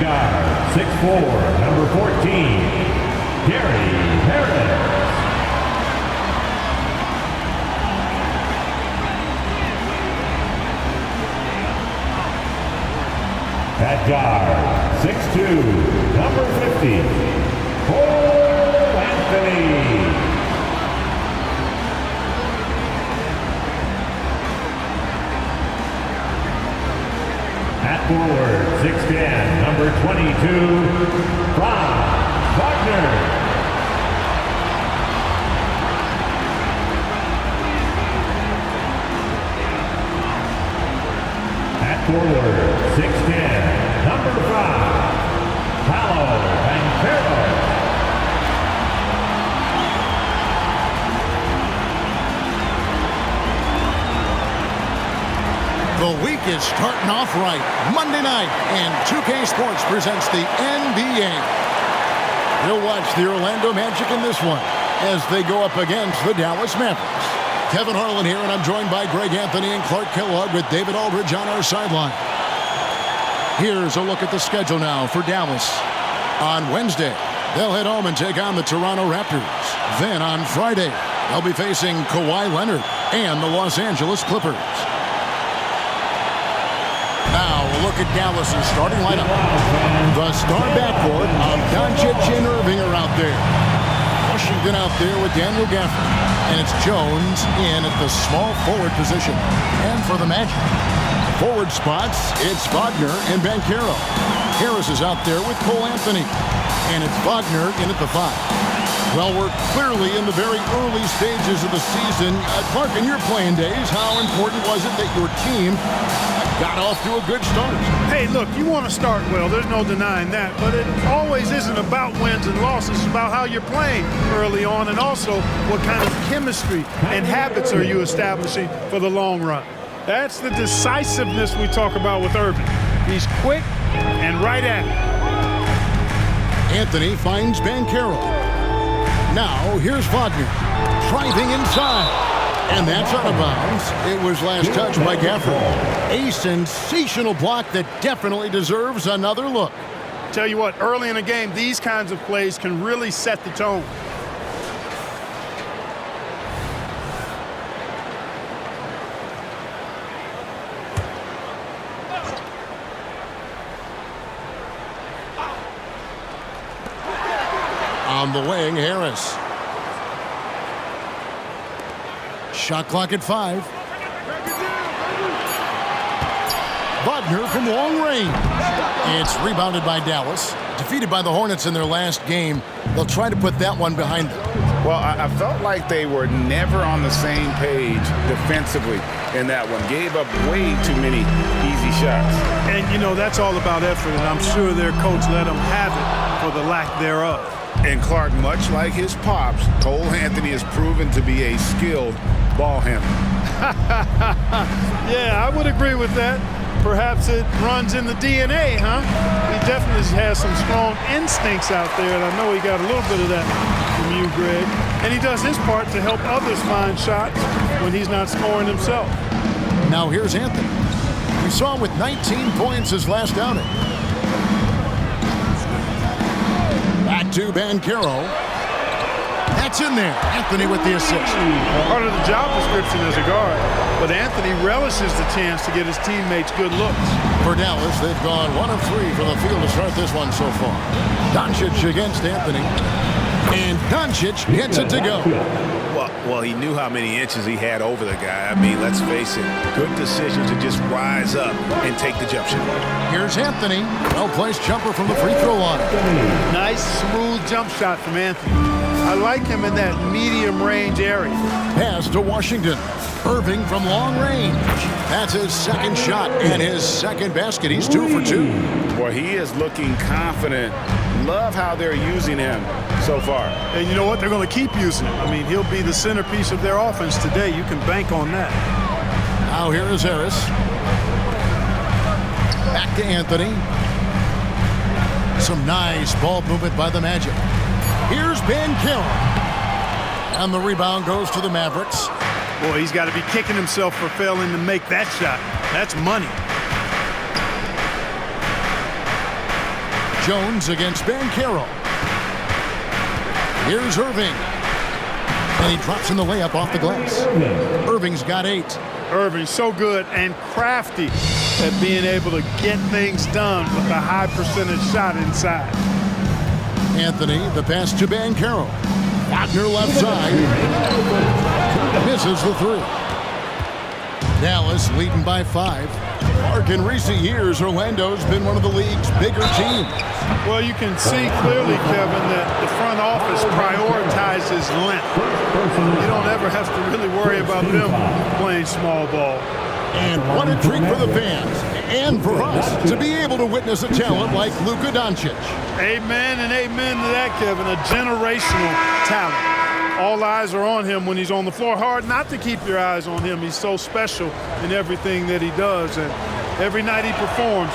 guard, 6'4", number 14, Gary Harris. At guard, 6'2", number 50, Cole Anthony. At forward, 6'10", number 22, Franz Wagner. At forward, 6'10", number 5, Paolo Banchero. The week is starting off right. Monday night, and 2K Sports presents the NBA. You'll watch the Orlando Magic in this one as they go up against the Dallas Mavericks. Kevin Harlan here, and I'm joined by Greg Anthony and Clark Kellogg with David Aldridge on our sideline. Here's a look at the schedule now for Dallas. On Wednesday, they'll head home and take on the Toronto Raptors. Then on Friday, they'll be facing Kawhi Leonard and the Los Angeles Clippers. Now, a look at Dallas' starting lineup. The star backcourt of Doncic and Irving are out there. Washington out there with Daniel Gafford. And it's Jones in at the small forward position. And for the Magic, forward spots, it's Wagner and Banchero. Harris is out there with Cole Anthony. And it's Wagner in at the 5. Well, we're clearly in the very early stages of the season. Clark, in your playing days, how important was it that your team got off to a good start? Hey, look, you want to start well. There's no denying that. But it always isn't about wins and losses. It's about how you're playing early on and also what kind of chemistry and habits are you establishing for the long run. That's the decisiveness we talk about with Irving. He's quick and right at it. Anthony finds Banchero. Now, here's Wagner, driving inside. And that's out of bounds. It was last touched by Gafford. A sensational block that definitely deserves another look. Tell you what, early in a game, these kinds of plays can really set the tone. On the wing, Harris. Shot clock at 5. Wagner from long range. It's rebounded by Dallas. Defeated by the Hornets in their last game. They'll try to put that one behind them. Well, I felt like they were never on the same page defensively in that one. Gave up way too many easy shots. And, you know, that's all about effort, and I'm sure their coach let them have it for the lack thereof. And Clark, much like his pops, Cole Anthony has proven to be a skilled ball handler. Yeah, I would agree with that. Perhaps it runs in the DNA, huh? He definitely has some strong instincts out there, and I know he got a little bit of that from you, Greg. And he does his part to help others find shots when he's not scoring himself. Now here's Anthony. We saw him with 19 points his last outing. Back to Banchero. That's in there. Anthony with the assist. Part of the job description as a guard, but Anthony relishes the chance to get his teammates good looks. For Dallas, they've gone 1 of 3 from the field to start this one so far. Doncic against Anthony. And Doncic gets it to go. Well, he knew how many inches he had over the guy. I mean, let's face it, good decision to just rise up and take the jump shot. Here's Anthony. Well-placed jumper from the free throw line. Nice, smooth jump shot from Anthony. I like him in that medium range area. Pass to Washington. Irving from long range. That's his second shot and his second basket. He's 2 for 2. Well, he is looking confident. Love how they're using him so far. And you know what? They're going to keep using him. I mean, he'll be the centerpiece of their offense today. You can bank on that. Now here is Harris. Back to Anthony. Some nice ball movement by the Magic. Here's Banchero. And the rebound goes to the Mavericks. Boy, he's got to be kicking himself for failing to make that shot. That's money. Jones against Banchero. Here's Irving. And he drops in the layup off the glass. Irving's got 8. Irving, so good and crafty at being able to get things done with a high percentage shot inside. Anthony, the pass to Banchero. Wagner left side. Misses the 3. Dallas leading by 5. Mark, in recent years, Orlando's been one of the league's bigger teams. Well, you can see clearly, Kevin, that the front office prioritizes length. You don't ever have to really worry about them playing small ball. And what a treat for the fans and for us to be able to witness a talent like Luka Doncic. Amen and amen to that, Kevin. A generational talent. All eyes are on him when he's on the floor. Hard not to keep your eyes on him. He's so special in everything that he does. And every night he performs,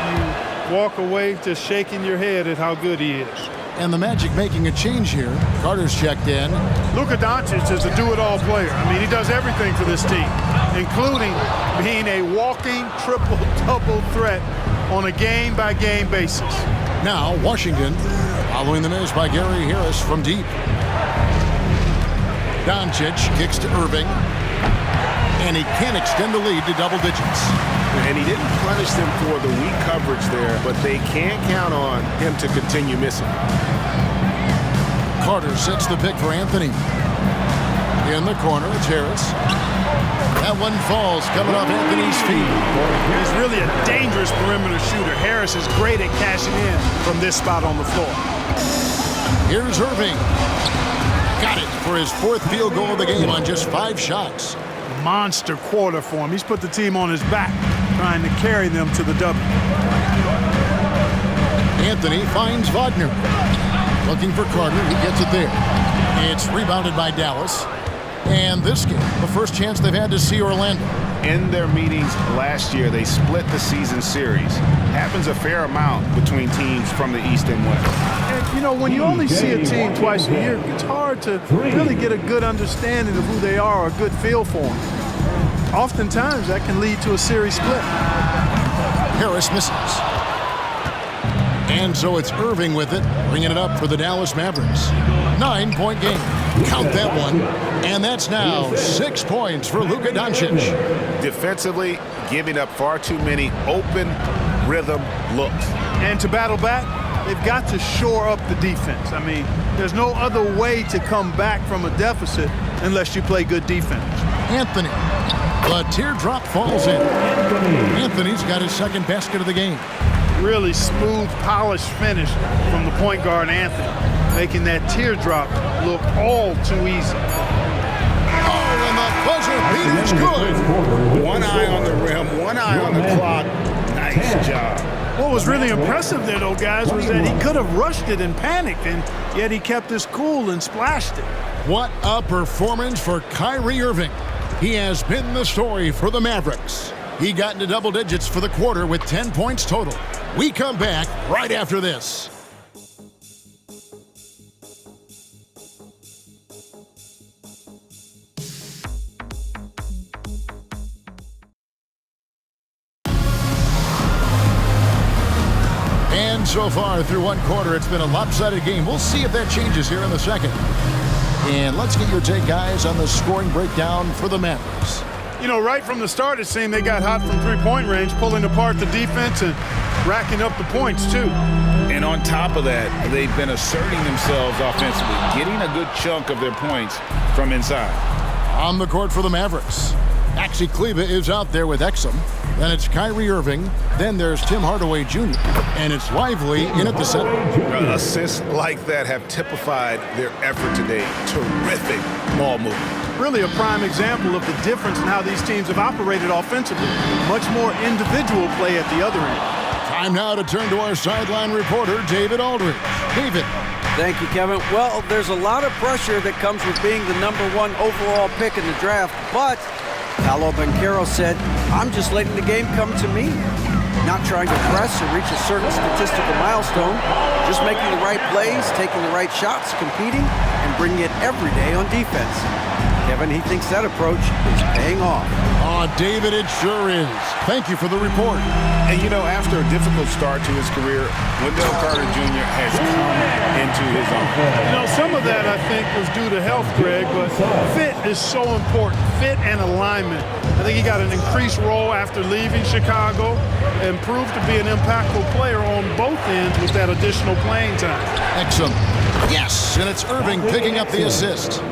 you walk away just shaking your head at how good he is. And the Magic making a change here. Carter's checked in. Luka Doncic is a do-it-all player. I mean, he does everything for this team, including being a walking triple-double threat on a game-by-game basis. Now, Washington, following the miss by Gary Harris from deep. Doncic kicks to Irving, and he can extend the lead to double digits. And he didn't punish them for the weak coverage there, but they can't count on him to continue missing. Carter sets the pick for Anthony. In the corner, it's Harris. That one falls, coming off Anthony's feet. He's really a dangerous perimeter shooter. Harris is great at cashing in from this spot on the floor. Here's Irving. Got it for his 4th field goal of the game on just 5 shots. Monster quarter for him. He's put the team on his back, trying to carry them to the W. Anthony finds Wagner. Looking for Carter. He gets it there. It's rebounded by Dallas. And this game, the first chance they've had to see Orlando. In their meetings last year, they split the season series. Happens a fair amount between teams from the East and West. And, you know, when you only see a team twice a year, it's hard to really get a good understanding of who they are or a good feel for them. Oftentimes, that can lead to a series split. Harris misses. And so it's Irving with it, bringing it up for the Dallas Mavericks. 9-point game. Count that one. And that's now 6 points for Luka Doncic. Defensively, giving up far too many open rhythm looks. And to battle back, they've got to shore up the defense. I mean, there's no other way to come back from a deficit unless you play good defense. Anthony. The teardrop falls in. Anthony's got his 2nd basket of the game. Really smooth, polished finish from the point guard, Anthony, making that teardrop look all too easy. Oh, and the buzzer beater's good. One eye on the rim, one eye on the clock. Nice job. What was really impressive there, though, guys, was that he could have rushed it and panicked, and yet he kept his cool and splashed it. What a performance for Kyrie Irving. He has been the story for the Mavericks. He got into double digits for the quarter with 10 points total. We come back right after this. And so far through one quarter, it's been a lopsided game. We'll see if that changes here in the second. And let's get your take, guys, on the scoring breakdown for the Mavericks. You know, right from the start, it seemed they got hot from three-point range, pulling apart the defense and racking up the points, too. And on top of that, they've been asserting themselves offensively, getting a good chunk of their points from inside. On the court for the Mavericks, Maxi Kleber is out there with Exum. Then it's Kyrie Irving. Then there's Tim Hardaway Jr. And it's Lively in at the center. Assists like that have typified their effort today. Terrific ball movement. Really a prime example of the difference in how these teams have operated offensively. Much more individual play at the other end. Time now to turn to our sideline reporter, David Aldridge. David. Thank you, Kevin. Well, there's a lot of pressure that comes with being the #1 overall pick in the draft, but Paolo Banchero said, I'm just letting the game come to me. Not trying to press or reach a certain statistical milestone, just making the right plays, taking the right shots, competing, and bringing it every day on defense. Kevin, he thinks that approach is paying off. Oh, David, it sure is. Thank you for the report. And, after a difficult start to his career, Wendell Carter Jr. has come into his own. Some of that, I think, was due to health, Greg, but fit is so important. Fit and alignment. I think he got an increased role after leaving Chicago and proved to be an impactful player on both ends with that additional playing time. Excellent. Yes, and it's Irving picking up the assist.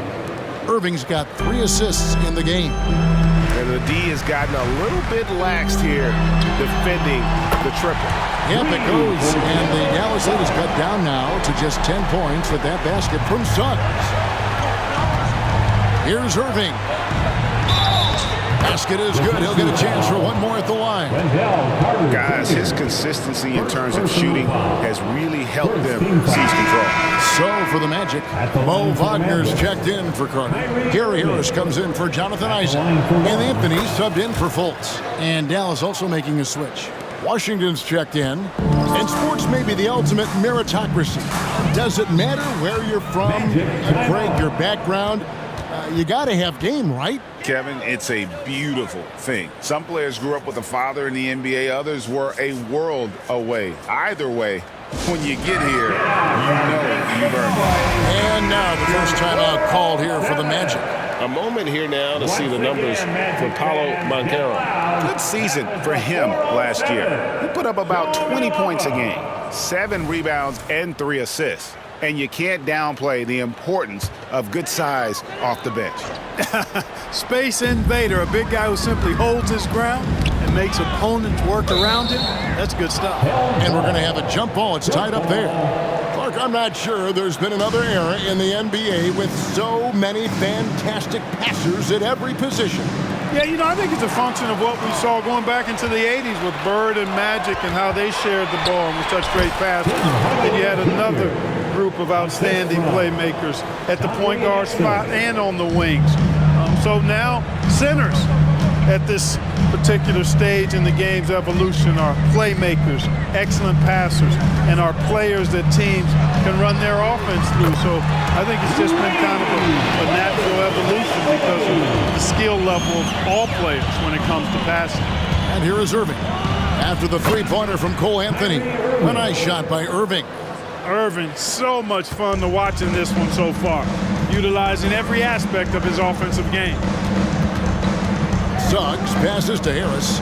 Irving's got 3 assists in the game. And the D has gotten a little bit laxed here defending the triple. Yep, it goes. And the Dallas lead is cut down now to just 10 points with that basket from Suggs. Here's Irving. Basket is good. He'll get a chance for one more at the line. Guys, his consistency in terms of shooting has really helped them seize control. So for the Magic, Mo Wagner's checked in for Carter. Gary Harris comes in for Jonathan Isaac. And Anthony subbed in for Fultz. And Dallas also making a switch. Washington's checked in. And sports may be the ultimate meritocracy. Does it matter where you're from, Greg, your background? You got to have game, right? Kevin, it's a beautiful thing. Some players grew up with a father in the NBA. Others were a world away. Either way, when you get here, you've earned it. And now the first timeout called here for the Magic. A moment here now to see the numbers for Paolo Banchero. Good season for him last year. He put up about 20 points a game, 7 rebounds, and 3 assists. And you can't downplay the importance of good size off the bench. Space invader, a big guy who simply holds his ground and makes opponents work around him. That's good stuff. And we're going to have a jump ball. It's tied up there. Clark, I'm not sure there's been another era in the NBA with so many fantastic passers at every position. Yeah, I think it's a function of what we saw going back into the 80s with Bird and Magic and how they shared the ball and were such great passers. And you had another group of outstanding playmakers at the point guard spot and on the wings. So now centers at this particular stage in the game's evolution are playmakers, excellent passers, and are players that teams can run their offense through. So I think it's just been kind of a natural evolution because of the skill level of all players when it comes to passing. And here is Irving. After the three-pointer from Cole Anthony. A nice shot by Irving. Irving, so much fun to watch in this one so far, utilizing every aspect of his offensive game. Suggs passes to Harris.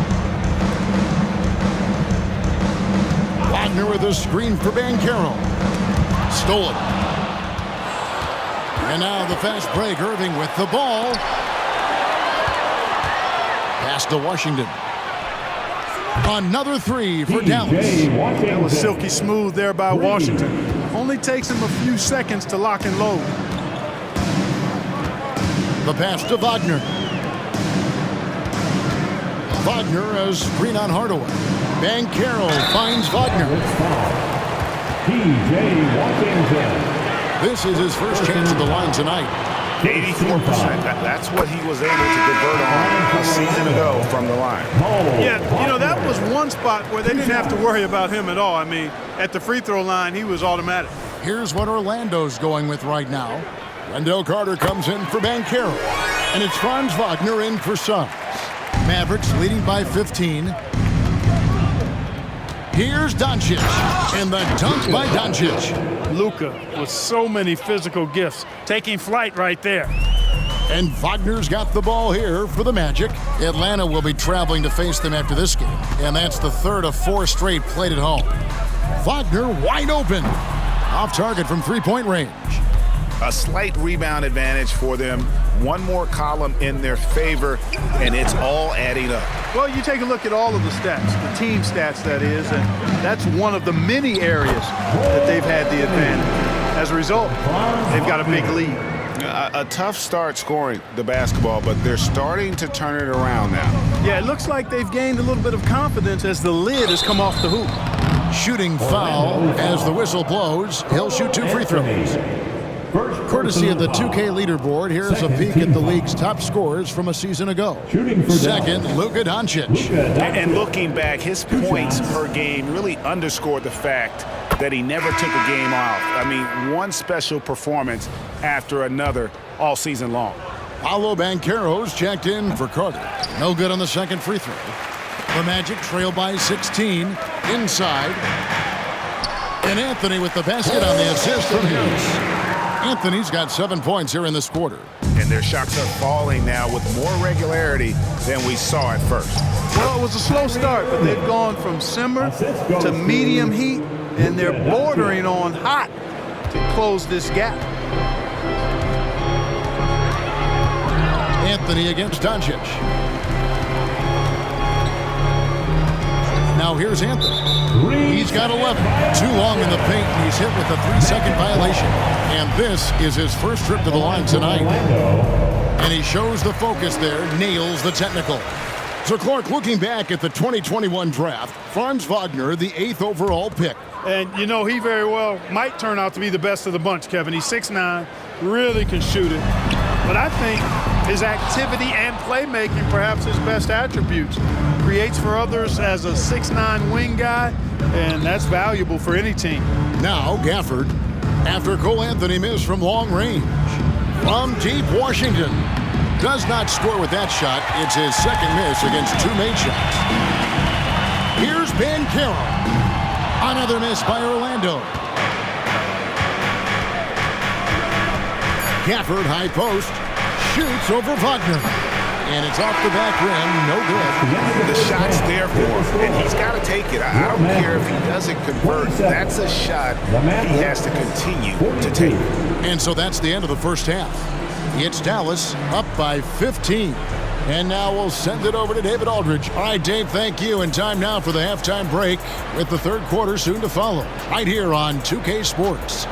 Wagner with a screen for Banchero. Stolen. And now the fast break. Irving with the ball. Pass to Washington. Another 3 for Dallas. That was silky smooth there by Washington. Only takes him a few seconds to lock and load. The pass to Wagner. Wagner has screen on Hardaway. Banchero finds Wagner. P.J. Washington. This is his first chance at the line tonight. 84%. That's what he was able to convert on a season ago from the line. Yeah, that was one spot where they didn't have to worry about him at all. I mean, at the free throw line, he was automatic. Here's what Orlando's going with right now. Wendell Carter comes in for Banchero. And it's Franz Wagner in for Suggs. Mavericks leading by 15. Here's Doncic. And the dunk by Doncic. Luka with so many physical gifts, taking flight right there. And Wagner's got the ball here for the Magic. Atlanta will be traveling to face them after this game. And that's the third of 4 straight played at home. Wagner wide open. Off target from three-point range. A slight rebound advantage for them. One more column in their favor, and it's all adding up. Well, you take a look at all of the stats, the team stats, that is, and that's one of the many areas that they've had the advantage. As a result, they've got a big lead. A tough start scoring the basketball, but they're starting to turn it around now. Yeah, it looks like they've gained a little bit of confidence as the lid has come off the hoop. Shooting foul as the whistle blows. He'll shoot 2 free throws. Courtesy of the 2K leaderboard, here's a peek at the league's top scorers from a season ago. Second, Luka Doncic. And looking back, his points per game really underscored the fact that he never took a game off. I mean, one special performance after another all season long. Paolo Banchero's checked in for Carter. No good on the second free throw. The Magic trail by 16. Inside. And Anthony with the basket on the assist from Hughes. Anthony's got 7 points here in this quarter. And their shots are falling now with more regularity than we saw at first. Well, it was a slow start, but they've gone from simmer to medium heat, and they're bordering on hot to close this gap. Anthony against Doncic. Now here's Anthony. He's got 11. Too long in the paint, and he's hit with a 3-second violation. And this is his first trip to the line tonight. And he shows the focus there, nails the technical. So Clark, looking back at the 2021 draft, Franz Wagner, the 8th overall pick. And, you know, he very well might turn out to be the best of the bunch, Kevin. He's 6'9", really can shoot it. But I think his activity and playmaking, perhaps his best attributes. Creates for others as a 6'9" wing guy, and that's valuable for any team. Now Gafford, after Cole Anthony missed from long range. From deep Washington. Does not score with that shot. It's his second miss against 2 made shots. Here's Banchero. Another miss by Orlando. Gafford, high post, shoots over Wagner. And it's off the back rim, no good. The shot's there for him, and he's got to take it. I don't care if he doesn't convert. That's a shot he has to continue to take. And so that's the end of the first half. It's Dallas up by 15. And now we'll send it over to David Aldridge. All right, Dave, thank you. And time now for the halftime break with the third quarter soon to follow. Right here on 2K Sports.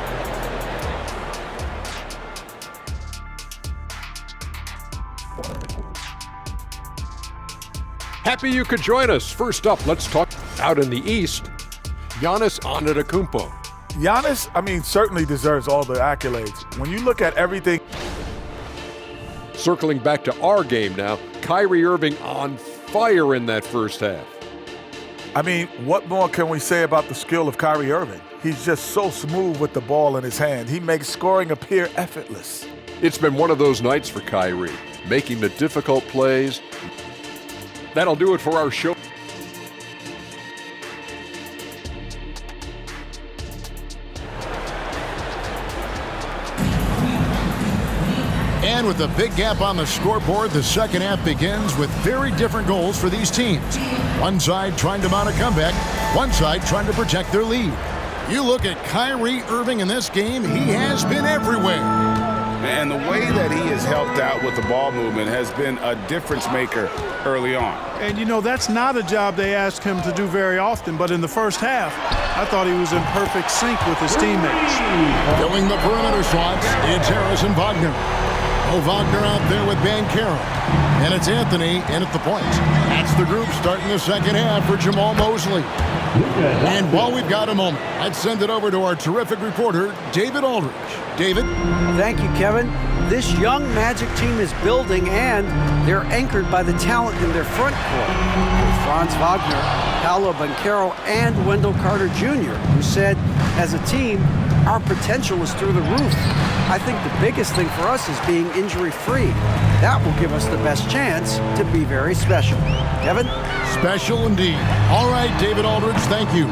Happy you could join us. First up, let's talk out in the East. Giannis Antetokounmpo. Giannis, certainly deserves all the accolades. When you look at everything. Circling back to our game now, Kyrie Irving on fire in that first half. What more can we say about the skill of Kyrie Irving? He's just so smooth with the ball in his hand. He makes scoring appear effortless. It's been one of those nights for Kyrie, making the difficult plays. That'll do it for our show. And with a big gap on the scoreboard, the second half begins with very different goals for these teams. One side trying to mount a comeback, one side trying to protect their lead. You look at Kyrie Irving in this game, he has been everywhere. And the way that he has helped out with the ball movement has been a difference maker early on. And, that's not a job they ask him to do very often, but in the first half, I thought he was in perfect sync with his teammates. Filling the perimeter slots, it's Harrison Wagner. Wagner out there with Banchero. And it's Anthony in at the point. That's the group starting the second half for Jamal Mosley. And while we've got a moment, I'd send it over to our terrific reporter, David Aldridge. David? Thank you, Kevin. This young Magic team is building, and they're anchored by the talent in their front court. With Franz Wagner, Paolo Banchero, and Wendell Carter Jr., who said, as a team, our potential is through the roof. I think the biggest thing for us is being injury-free. That will give us the best chance to be very special. Kevin? Special indeed. All right, David Aldridge, thank you.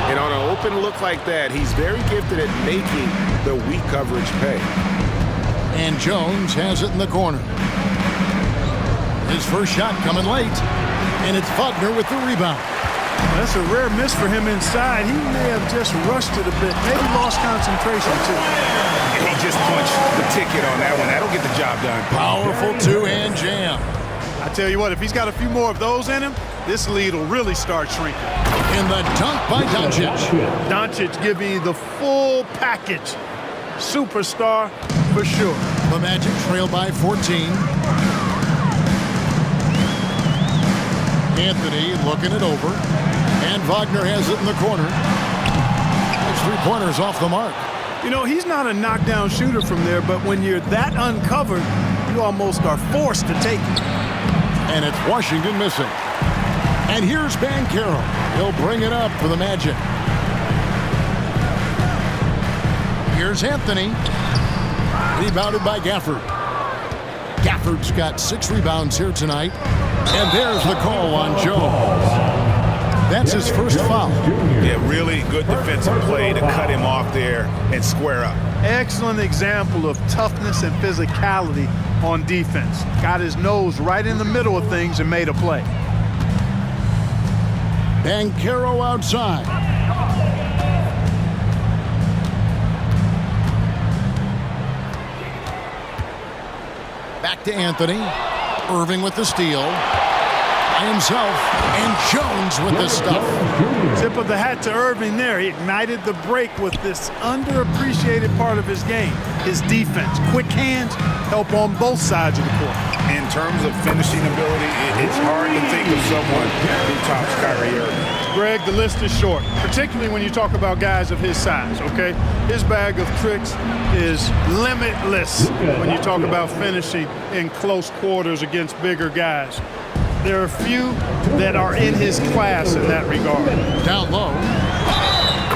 And on an open look like that, he's very gifted at making the weak coverage pay. And Jones has it in the corner. His first shot coming late. And it's Wagner with the rebound. That's a rare miss for him inside. He may have just rushed it a bit, maybe lost concentration too. And he just punched the ticket on that one. That'll get the job done. Powerful two-hand jam. I tell you what, if he's got a few more of those in him, this lead will really start shrinking. In the dunk by Doncic. Doncic giving you the full package. Superstar for sure. The Magic trail by 14. Anthony looking it over. And Wagner has it in the corner. His three-pointers off the mark. He's not a knockdown shooter from there, but when you're that uncovered, you almost are forced to take it. And it's Washington missing. And here's Banchero. He'll bring it up for the Magic. Here's Anthony. Rebounded by Gafford. Gafford's got 6 rebounds here tonight. And there's the call on Jones. That's his first foul. Yeah, really good defensive play to cut him off there and square up. Excellent example of toughness and physicality on defense. Got his nose right in the middle of things and made a play. Banchero outside. Back to Anthony. Irving with the steal. By himself. And Jones with the stuff. Tip of the hat to Irving there. He ignited the break with this underappreciated part of his game. His defense. Quick hands help on both sides of the court. In terms of finishing ability, it's hard to think of someone who tops Kyrie Irving. Greg, the list is short, particularly when you talk about guys of his size, okay? His bag of tricks is limitless when you talk about finishing in close quarters against bigger guys. There are few that are in his class in that regard. Down low.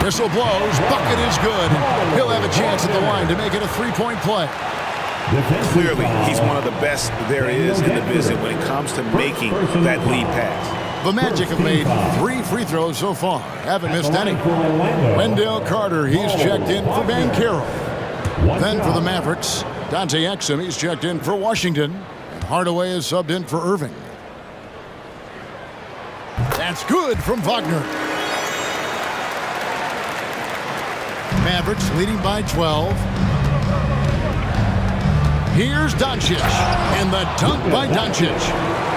Whistle blows. Bucket is good. He'll have a chance at the line to make it a 3-point play. Clearly, he's one of the best there is in the business when it comes to making that lead pass. The Magic have made 3 free throws so far. Haven't missed any. Wendell Carter, he's checked in for Banchero. Then for the Mavericks, Dante Exum, he's checked in for Washington. And Hardaway is subbed in for Irving. That's good from Wagner. Mavericks leading by 12. Here's Doncic, and the dunk by Doncic.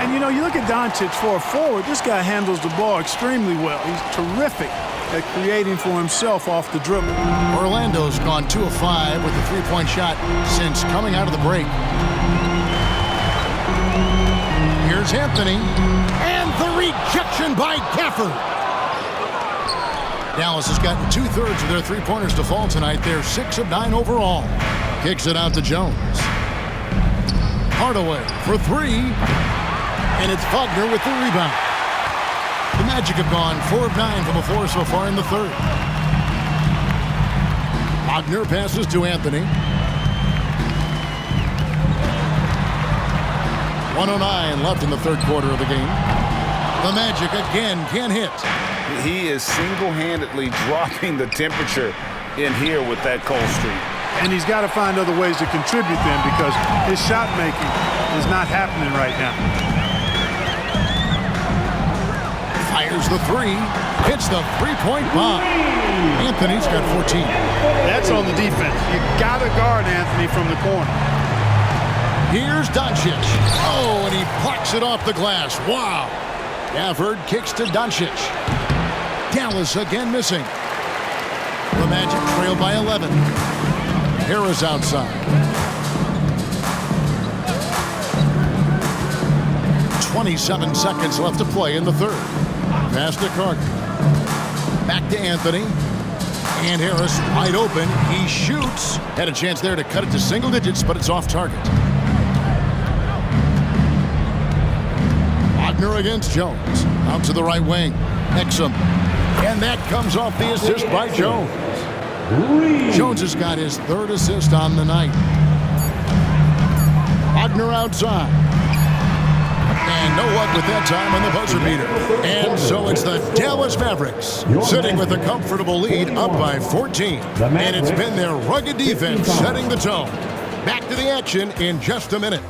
And, you know, you look at Doncic for a forward, this guy handles the ball extremely well. He's terrific at creating for himself off the dribble. Orlando's gone 2 of 5 with a 3-point shot since coming out of the break. Here's Anthony, and the rejection by Gafford. Dallas has gotten 2/3 of their 3-pointers to fall tonight. They're 6 of 9 overall. Kicks it out to Jones. Hardaway for 3, and it's Wagner with the rebound. The Magic have gone 4 of 9 from the floor so far in the third. Wagner passes to Anthony. 1:09 left in the third quarter of the game. The Magic again can't hit. He is single-handedly dropping the temperature in here with that cold streak. And he's got to find other ways to contribute then because his shot making is not happening right now. Fires the 3. Hits the 3-point bomb. Anthony's got 14. That's on the defense. You got to guard Anthony from the corner. Here's Doncic. Oh, and he plucks it off the glass. Wow. Gafford kicks to Doncic. Dallas again missing. The Magic trail by 11. Harris outside. 27 seconds left to play in the third. Pass to Carter. Back to Anthony. And Harris wide open. He shoots. Had a chance there to cut it to single digits, but it's off target. Wagner against Jones. Out to the right wing. Exum. And that comes off the assist by Jones. Jones has got his 3rd assist on the night. Wagner outside. And no luck with that time on the buzzer beater. And so it's the Dallas Mavericks sitting with a comfortable lead up by 14. And it's been their rugged defense setting the tone. Back to the action in just a minute.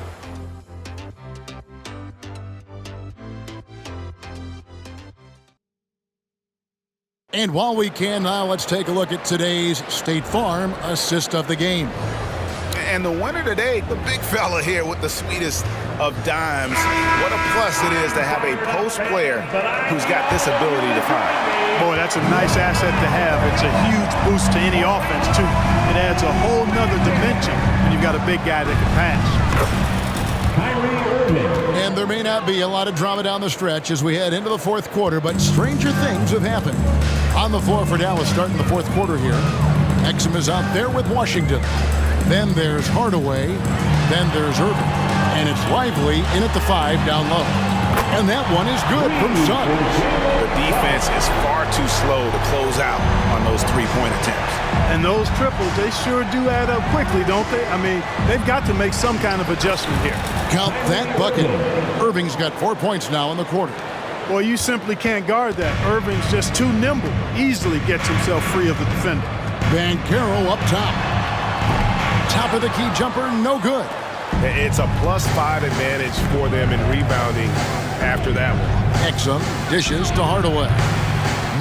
And while we can now, let's take a look at today's State Farm assist of the game. And the winner today, the big fella here with the sweetest of dimes. What a plus it is to have a post player who's got this ability to find. Boy, that's a nice asset to have. It's a huge boost to any offense, too. It adds a whole nother dimension when you've got a big guy that can pass. And there may not be a lot of drama down the stretch as we head into the fourth quarter, but stranger things have happened. On the floor for Dallas starting the fourth quarter here. Exum is out there with Washington. Then there's Hardaway. Then there's Irving. And it's Lively in at the 5 down low. And that one is good from Suggs. The defense is far too slow to close out on those three-point attempts. And those triples, they sure do add up quickly, don't they? I mean, they've got to make some kind of adjustment here. Count that bucket. Irving's got 4 points now in the quarter. Well, you simply can't guard that. Irving's just too nimble. Easily gets himself free of the defender. Banchero up top. Top of the key jumper, no good. It's a +5 advantage for them in rebounding after that one. Exum dishes to Hardaway.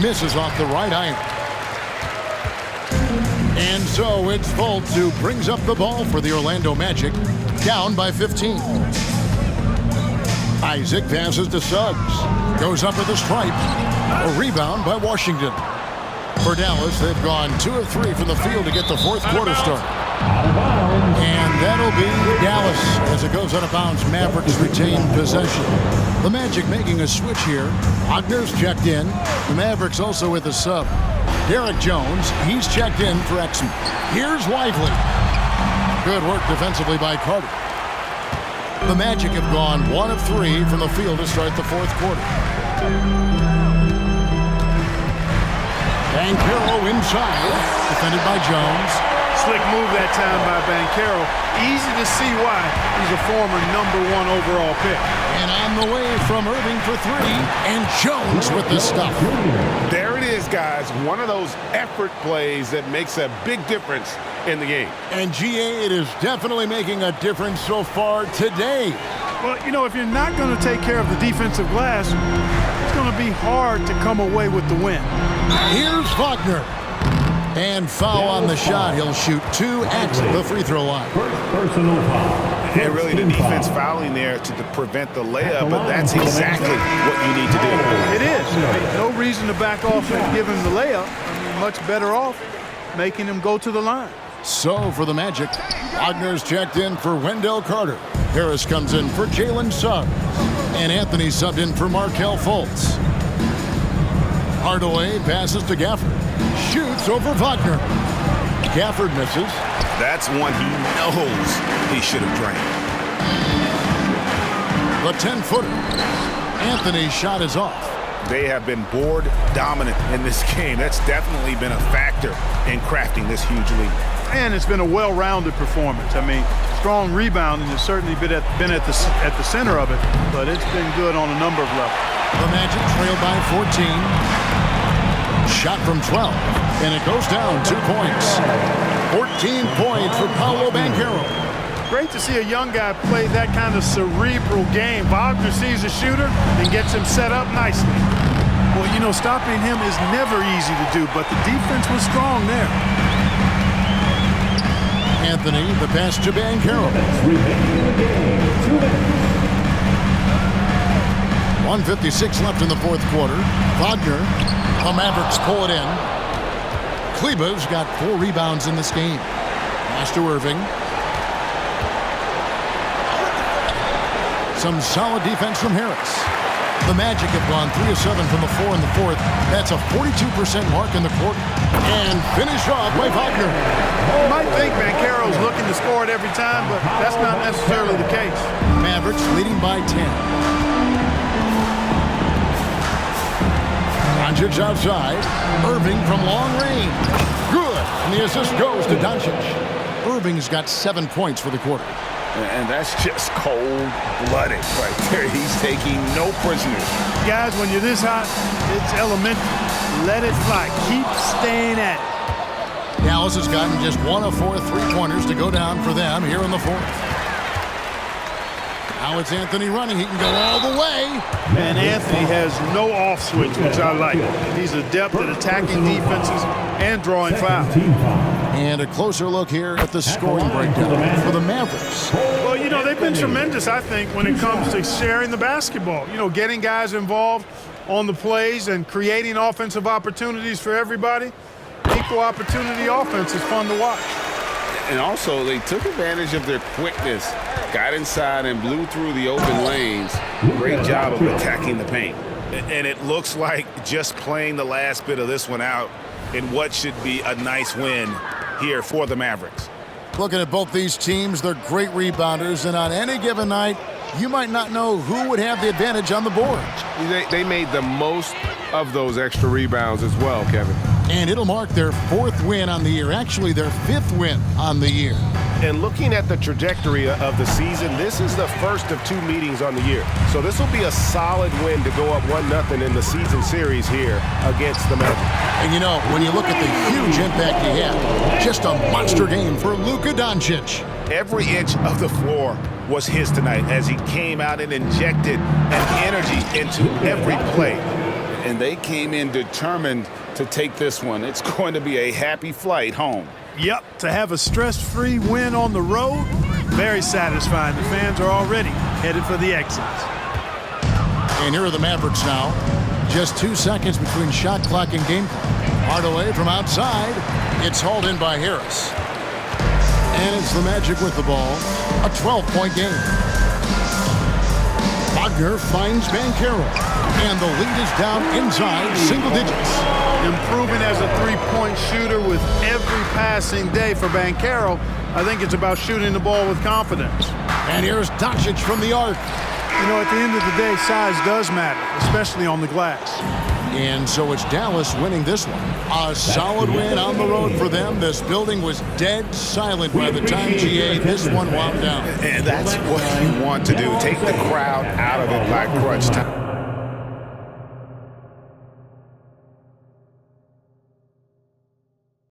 Misses off the right iron. And so it's Fultz who brings up the ball for the Orlando Magic, down by 15. Isaac passes to Suggs. Goes up with a stripe. A rebound by Washington. For Dallas, they've gone 2 of 3 from the field to get the fourth quarter started. And that'll be Dallas as it goes out of bounds. Mavericks retain possession. The Magic making a switch here. Wagner's checked in. The Mavericks also with a sub. Derek Jones, he's checked in for Exum. Here's Lively. Good work defensively by Carter. The Magic have gone 1 of 3 from the field to start the fourth quarter. Banchero inside, defended by Jones. Slick move that time by Banchero. Easy to see why he's a former #1 overall pick. And on the way from Irving for 3, and Jones with the stuff. There it is, guys. One of those effort plays that makes a big difference in the game. And GA, it is definitely making a difference so far today. Well, you know, if you're not going to take care of the defensive glass, it's going to be hard to come away with the win. Here's Wagner. And foul on the shot. He'll shoot 2 at the free throw line. Personal foul. And really the defense fouling there to prevent the layup, but that's exactly what you need to do. It is. I mean, no reason to back off and give him the layup. I mean, much better off making him go to the line. So for the Magic, Wagner's checked in for Wendell Carter. Harris comes in for Jalen Suggs. And Anthony subbed in for Markelle Fultz. Hardaway passes to Gafford. Shoots over Wagner. Gafford misses. That's one he knows he should have drained. The 10-footer. Anthony's shot is off. They have been board dominant in this game. That's definitely been a factor in crafting this huge lead. And it's been a well-rounded performance. I mean, strong rebounding has certainly been at the center of it, but it's been good on a number of levels. The Magic trail by 14. Shot from 12, and it goes down 2 points. 14 points for Paolo Banchero. Great to see a young guy play that kind of cerebral game. Wagner sees a shooter and gets him set up nicely. Well, you know, stopping him is never easy to do, but the defense was strong there. Anthony, the pass to Banchero. 1:56 left in the fourth quarter. Wagner, the Mavericks pull it in. Kleba's got 4 rebounds in this game. Pass to Irving. Some solid defense from Harris. The Magic have gone 3 of 7 from the floor in the fourth. That's a 42% mark in the quarter. And finished off by Wagner. You might think Banchero's looking to score it every time, but that's not necessarily the case. Mavericks leading by 10. Doncic outside. Irving from long range. Good. And the assist goes to Doncic. Irving's got 7 points for the quarter. And that's just cold-blooded right there. He's taking no prisoners. Guys, when you're this hot, it's elementary. Let it fly. Keep staying at it. Dallas has gotten just 1 of 4 3-pointers to go down for them here in the fourth. Now it's Anthony running. He can go all the way. And Anthony has no off switch, which I like. He's adept at attacking defenses and drawing fouls. And a closer look here at the scoring breakdown for the Mavericks. Well, you know, they've been tremendous, I think, when it comes to sharing the basketball. You know, getting guys involved on the plays and creating offensive opportunities for everybody. Equal opportunity offense is fun to watch. And also, they took advantage of their quickness, got inside and blew through the open lanes. Great job of attacking the paint. And it looks like just playing the last bit of this one out in what should be a nice win here for the Mavericks. Looking at both these teams, they're great rebounders, and on any given night, you might not know who would have the advantage on the board. They made the most of those extra rebounds as well, Kevin. And it'll mark their 4th win on the year, actually their 5th win on the year. And looking at the trajectory of the season, this is the first of 2 meetings on the year. So this will be a solid win to go up 1-0 in the season series here against the Magic. And you know, when you look at the huge impact he had, just a monster game for Luka Doncic. Every inch of the floor was his tonight as he came out and injected an energy into every play. And they came in determined to take this one. It's going to be a happy flight home. Yep, to have a stress-free win on the road, very satisfying. The fans are already headed for the exits. And here are the Mavericks now. Just 2 seconds between shot clock and game clock. Hardaway from outside. It's hauled in by Harris. And it's the Magic with the ball. A 12-point game. Wagner finds Banchero. And the lead is down inside single digits. Improving as a three-point shooter with every passing day for Banchero. I think it's about shooting the ball with confidence. And here's Doncic from the arc. You know, at the end of the day, size does matter, especially on the glass. And so it's Dallas winning this one. A solid win on the road for them. This building was dead silent by the time GA this one wound down. And that's what you want to do. Take the crowd out of it by crunch time.